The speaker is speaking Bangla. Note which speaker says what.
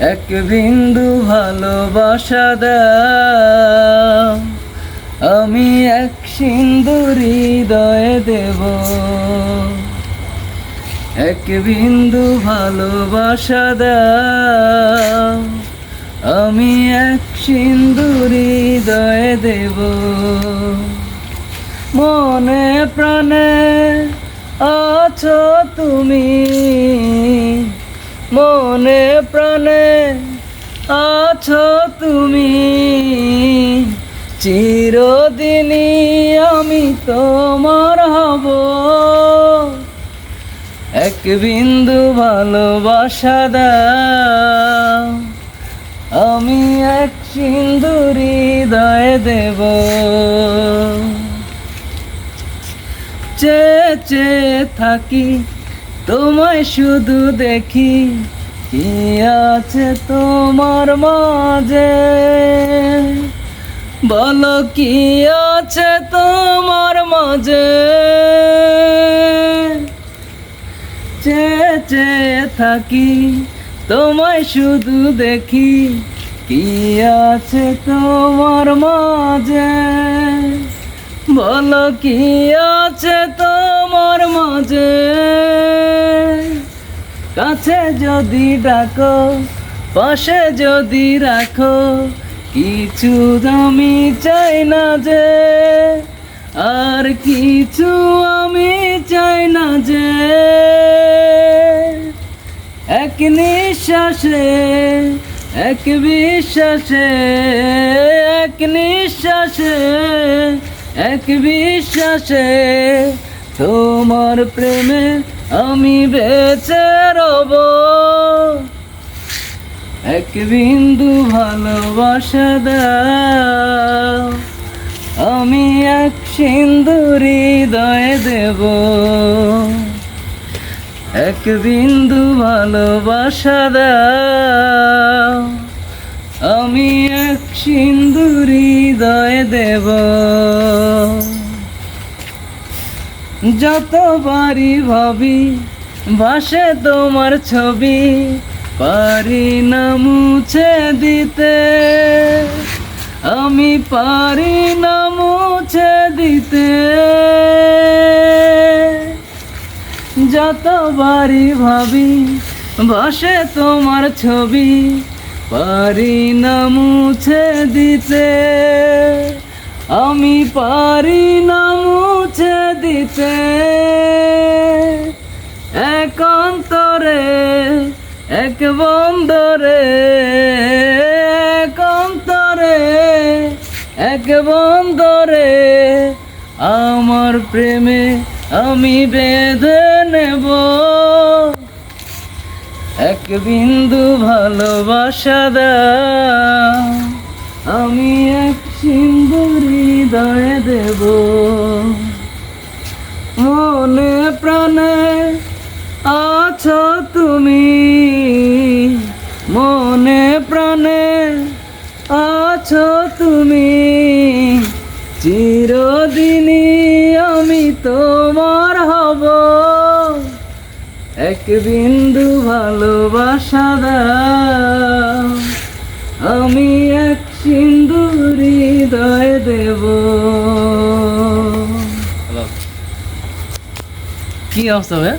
Speaker 1: এক বিন্দু ভালোবাসা দাও, আমি এক সিন্ধু হৃদয়ে দেব। এক বিন্দু ভালোবাসা দাও, আমি এক সিন্ধু হৃদয়ে দেব। মনে প্রাণে আছো তুমি, মনে প্রাণে আছো তুমি, চিরদিনই আমি তোমার হব। এক বিন্দু ভালোবাসা দাও, আমি এক সিন্ধু হৃদয়ে দেব। চেয়ে চেয়ে থাকি তোমায় শুধু দেখি, কি আছে তোমার মাঝে, বলো কি আছে তোমার মাঝে। চেয়ে চেয়ে থাকি তোমায় শুধু দেখি, কি আছে তোমার মাঝে, বলো কি আছে তোমার মাঝে। কাছে যদি ডাকো, পাশে যদি রাখো, কিছু আমি চাই না যে, আর কিছু আমি চাই না যে। এক নিঃশ্বাসে এক বিশ্বাসে, এক নিঃশ্বাসে এক বিশ্বাসে, তোমার প্রেমে আমি বেঁচে রব। এক বিন্দু ভালোবাসা দাও, আমি এক সিন্ধু হৃদয়ে দেব। এক বিন্দু ভালোবাসা দাও, আমি এক সিন্ধু হৃদয়ে দেব। যতবারই ভাবি ভাসে তোমার ছবি, পারি না মুছে দিতে, আমি পারি না মুছে দিতে। যতবারই ভাবি ভাসে তোমার ছবি, পারি না মুছে দিতে, আমি পারি না মুছে দিতে। এক অন্তরে এক বন্দরে, এক অন্তরে এক বন্দরে, আমার প্রেমে আমি বেঁধে নেব। এক বিন্দু ভালোবাসা দাও, আমি এক সিন্ধু হৃদয়ে দেব। মনে প্রাণে আছো তুমি, মনে প্রাণে আছো তুমি, চিরদিনই আমি তোমার হব। এক বিন্দু ভালোবাসা দাও, আমি এক সিন্ধু হৃদয়ে দেব। কি অবস্থা ভাই?